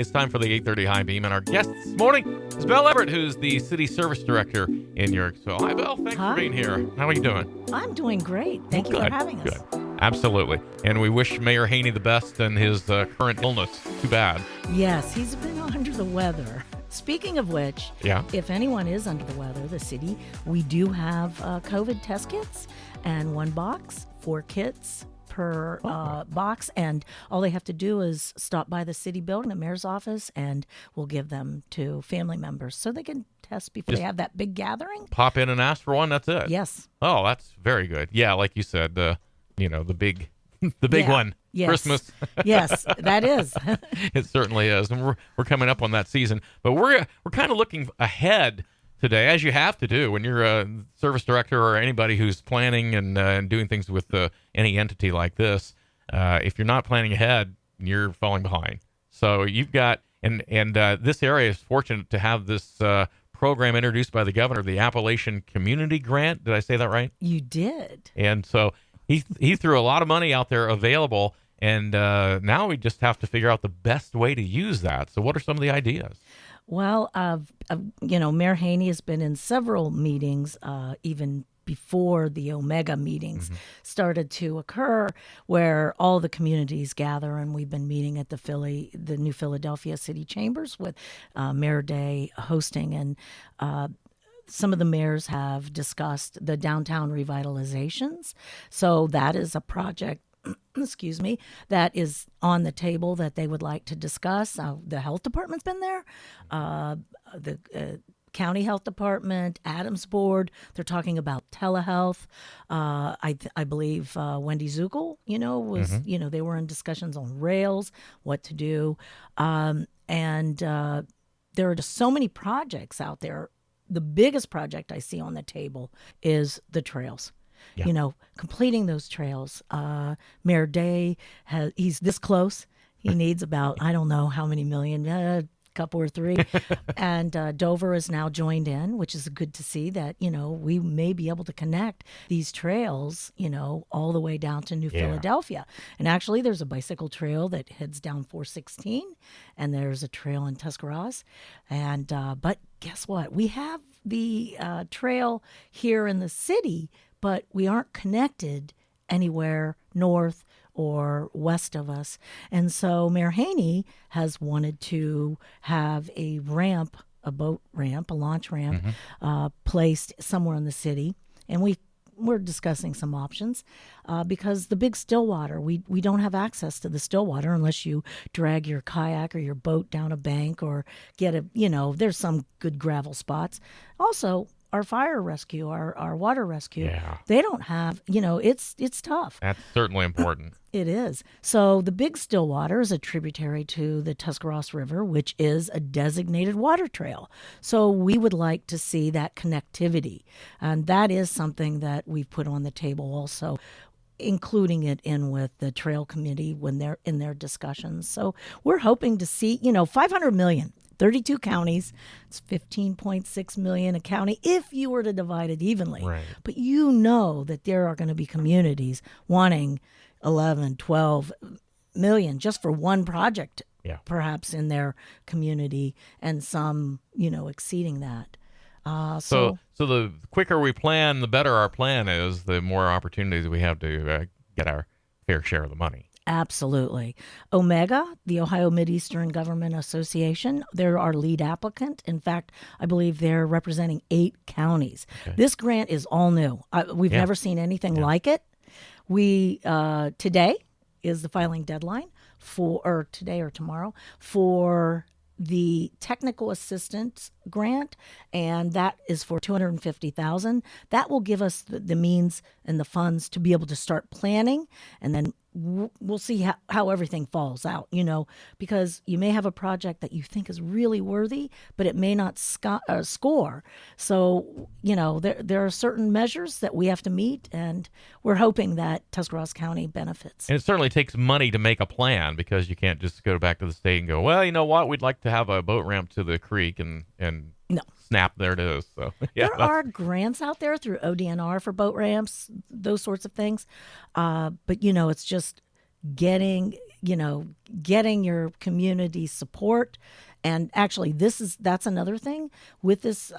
It's time for the 8:30 High Beam, and our guest this morning is Belle Everett, who's the City Service Director in Uhrichsville. Hi, Belle. Thanks for being here. How are you doing? I'm doing great. Thank you for having us. Good. Absolutely. And we wish Mayor Haney the best in his current illness. Too bad. Yes, he's been under the weather. Speaking of which, if anyone is under the weather, the city, we do have COVID test kits and 1 box, 4 kits per box, and all they have to do is stop by the city building, the mayor's office, and we'll give them to family members so they can test before they have that big gathering. Pop in and ask for one. That's it. Yes. Oh, that's very good. Yeah, like you said, the big one. Yes. Christmas. Yes, that is. It certainly is, and we're coming up on that season. But we're kind of looking ahead today, as you have to do when you're a service director or anybody who's planning and doing things with any entity like this. If you're not planning ahead, you're falling behind. So you've got, and this area is fortunate to have this program introduced by the governor, the Appalachian Community Grant. Did I say that right? You did. And so he threw a lot of money out there available, and now we just have to figure out the best way to use that. So what are some of the ideas? Well, Mayor Haney has been in several meetings, even before the Omega meetings started to occur, where all the communities gather, and we've been meeting at the New Philadelphia City Chambers with Mayor Day hosting, and some of the mayors have discussed the downtown revitalizations. So that is a project excuse me, that is on the table that they would like to discuss. The health department's been there, the county health department, Adams Board. They're talking about telehealth. I believe Wendy Zuckel, was, they were in discussions on rails, what to do. And there are just so many projects out there. The biggest project I see on the table is the trails. Yeah. Completing those trails. Mayor Day, he's this close. He needs about, I don't know how many million, a couple or 3. And Dover is now joined in, which is good to see that, we may be able to connect these trails, all the way down to New Philadelphia. And actually, there's a bicycle trail that heads down 416, and there's a trail in Tuscarawas. And but guess what? We have the trail here in the city, but we aren't connected anywhere north or west of us. And so Mayor Haney has wanted to have a boat ramp, a launch ramp, placed somewhere in the city. And we're discussing some options because the big Stillwater, we don't have access to the Stillwater unless you drag your kayak or your boat down a bank or get there's some good gravel spots. Also, our fire rescue, our water rescue, they don't have, it's tough. That's certainly important. It is. So the big Stillwater is a tributary to the Tuscarawas River, which is a designated water trail. So we would like to see that connectivity. And that is something that we've put on the table also, including it in with the trail committee when they're in their discussions. So we're hoping to see, $500 million. 32 counties, it's $15.6 million a county if you were to divide it evenly. Right. But that there are going to be communities wanting 11, 12 million just for one project, perhaps in their community, and some, exceeding that. So the quicker we plan, the better our plan is, the more opportunities we have to get our fair share of the money. Absolutely. Omega, the Ohio Mideastern Government Association, they're our lead applicant. In fact, I believe they're representing 8 counties. Okay. This grant is all new. We've never seen anything like it. Today is the filing deadline today or tomorrow for the technical assistance grant, and that is for $250,000. That will give us the means and the funds to be able to start planning, and then we'll see how everything falls out, because you may have a project that you think is really worthy, but it may not score. So, there are certain measures that we have to meet, and we're hoping that Tuscarawas County benefits. And it certainly takes money to make a plan, because you can't just go back to the state and go, well, you know what, we'd like to have a boat ramp to the creek, and no. Snap, there it is. So there are grants out there through ODNR for boat ramps, those sorts of things. But it's just getting getting your community support. And actually, that's another thing with this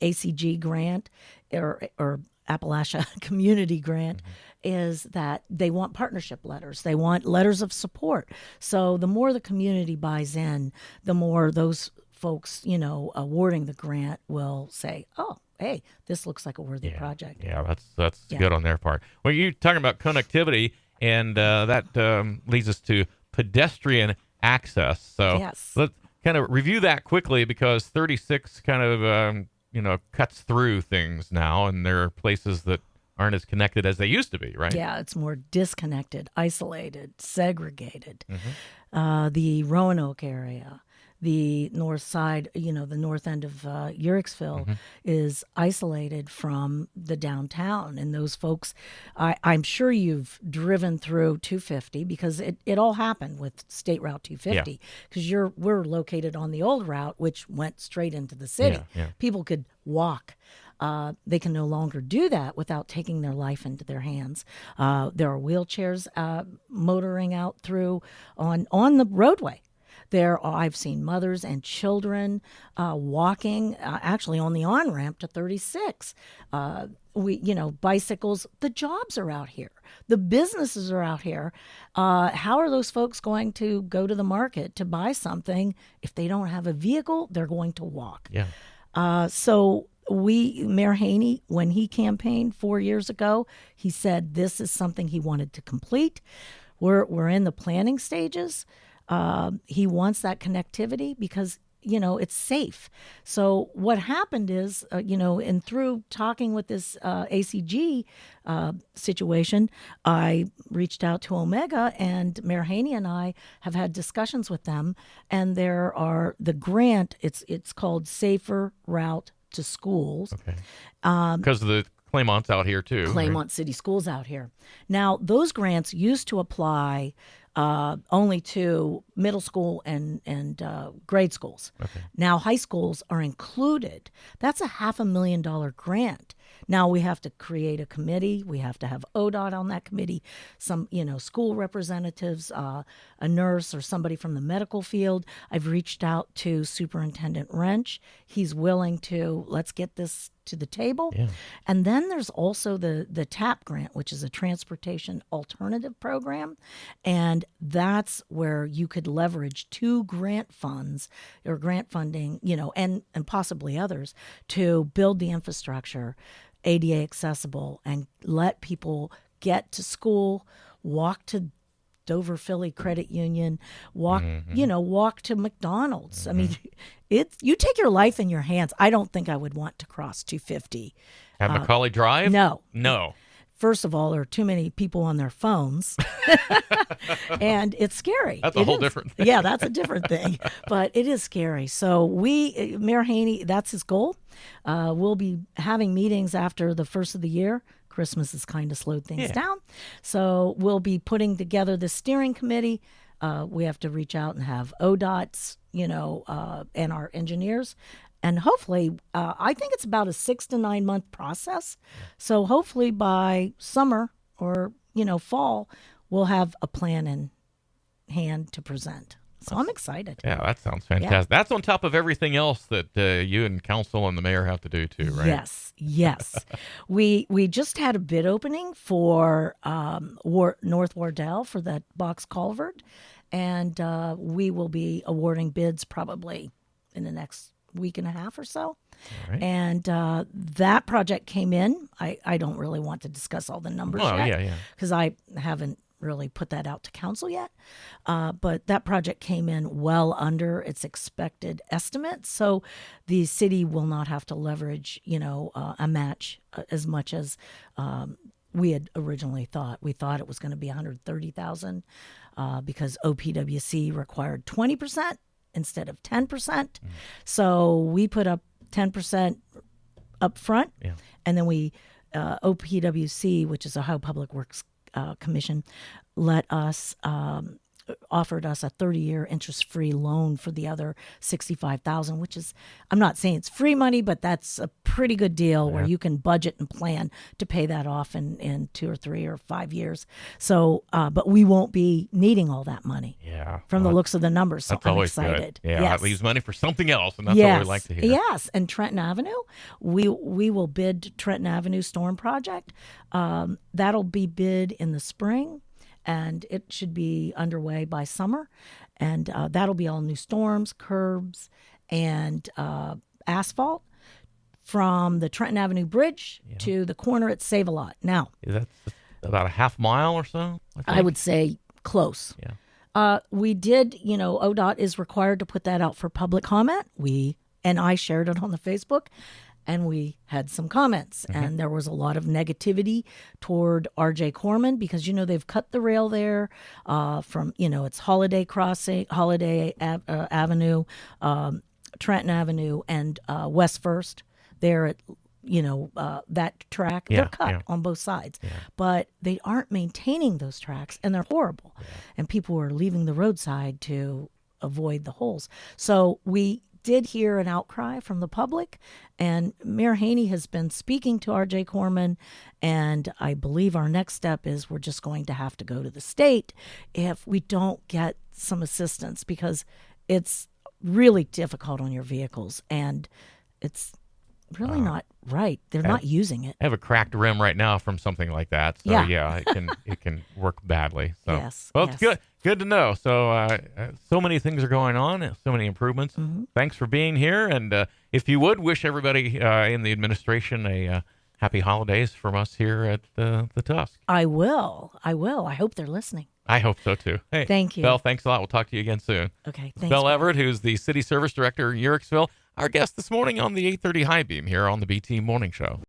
ACG grant or Appalachia Community Grant is that they want partnership letters. They want letters of support. So the more the community buys in, the more those folks, awarding the grant will say, oh, hey, this looks like a worthy project. Yeah, that's good on their part. Well, you're talking about connectivity, and that leads us to pedestrian access. So yes. let's kind of review that quickly, because 36 kind of cuts through things now, and there are places that aren't as connected as they used to be, right? Yeah, it's more disconnected, isolated, segregated. The Roanoke area, the north side, the north end of Uhrichsville is isolated from the downtown. And those folks, I'm sure you've driven through 250 because it all happened with State Route 250 because we're located on the old route, which went straight into the city. Yeah. People could walk. They can no longer do that without taking their life into their hands. There are wheelchairs motoring out through on the roadway. I've seen mothers and children walking actually on the on-ramp to 36. Bicycles. The jobs are out here. The businesses are out here. How are those folks going to go to the market to buy something if they don't have a vehicle? They're going to walk. Yeah. So Mayor Haney, when he campaigned 4 years ago, he said this is something he wanted to complete. We're in the planning stages. He wants that connectivity because, it's safe. So what happened is, and through talking with this ACG situation, I reached out to Omega, and Mayor Haney and I have had discussions with them. And the grant, it's called Safer Route to Schools. Okay. Because the Claymont's out here too. Claymont City Schools out here. Now, those grants used to apply only to middle school and grade schools. Okay. Now high schools are included. That's a $500,000 grant. Now we have to create a committee. We have to have ODOT on that committee, some, school representatives, a nurse or somebody from the medical field. I've reached out to Superintendent Wrench. He's willing to, let's get this to the table. Yeah. And then there's also the TAP grant, which is a transportation alternative program. And that's where you could leverage two grant funds or grant funding, and possibly others to build the infrastructure, ADA accessible, and let people get to school, walk to Dover Philly Credit Union, walk to McDonald's. I mean, you take your life in your hands. I don't think I would want to cross 250. At Macaulay Drive? No. First of all, there are too many people on their phones, and it's scary. That's a whole different thing. Yeah, that's a different thing, but it is scary. So Mayor Haney, that's his goal. We'll be having meetings after the first of the year. Christmas has kind of slowed things down. So we'll be putting together the steering committee. We have to reach out and have ODOTs, and our engineers. And hopefully, I think it's about a 6 to 9 month process. So hopefully by summer or, fall, we'll have a plan in hand to present. So I'm excited. Yeah, that sounds fantastic. Yeah. That's on top of everything else that you and council and the mayor have to do too, right? Yes. We just had a bid opening for North Wardell for that box culvert. And we will be awarding bids probably in the next week and a half or so. Right. And that project came in. I don't really want to discuss all the numbers yet because I haven't really put that out to council yet. But that project came in well under its expected estimate. So the city will not have to leverage, a match as much as we had originally thought. We thought it was going to be $130,000 because OPWC required 20% instead of 10%. So we put up 10% up front, and then we OPWC, which is Ohio Public Works Commission, let us offered us a 30-year interest-free loan for the other $65,000, which is, I'm not saying it's free money, but that's a pretty good deal where you can budget and plan to pay that off in 2 or 3 or 5 years. So, but we won't be needing all that money. Yeah. From the looks of the numbers, so That's I'm always excited. good. Yeah, Yes. that leaves money for something else, and that's yes. what we like to hear. Yes, and Trenton Avenue, we will bid Trenton Avenue Storm Project. That'll be bid in the spring, and it should be underway by summer. And that'll be all new storms, curbs, and asphalt from the Trenton Avenue Bridge to the corner at Save-A-Lot. Now, That's about a half mile or so, I would say close. Yeah. We did, ODOT is required to put that out for public comment. I shared it on the Facebook, and we had some comments. And there was a lot of negativity toward RJ Corman because, they've cut the rail there from, it's Holiday Crossing, Avenue, Trenton Avenue, and West First there at, that track. They're cut on both sides. Yeah. But they aren't maintaining those tracks, and they're horrible. Yeah. And people are leaving the roadside to avoid the holes. So we did hear an outcry from the public, and Mayor Haney has been speaking to RJ Corman, and I believe our next step is we're just going to have to go to the state if we don't get some assistance, because it's really difficult on your vehicles, and it's really not right. They're not using it. I have a cracked rim right now from something like that. So it can work badly. So yes. Well, it's good to know. So so many things are going on, so many improvements. Thanks for being here, and if you would wish everybody in the administration a happy holidays from us here at the Tusk. I will. I hope they're listening. I hope so too. Hey, thank you, Belle. Thanks a lot. We'll talk to you again soon. Okay. Thanks, Belle Everett, who's the city service director in Uhrichsville, our guest this morning on the 8:30 High Beam here on the BT Morning Show.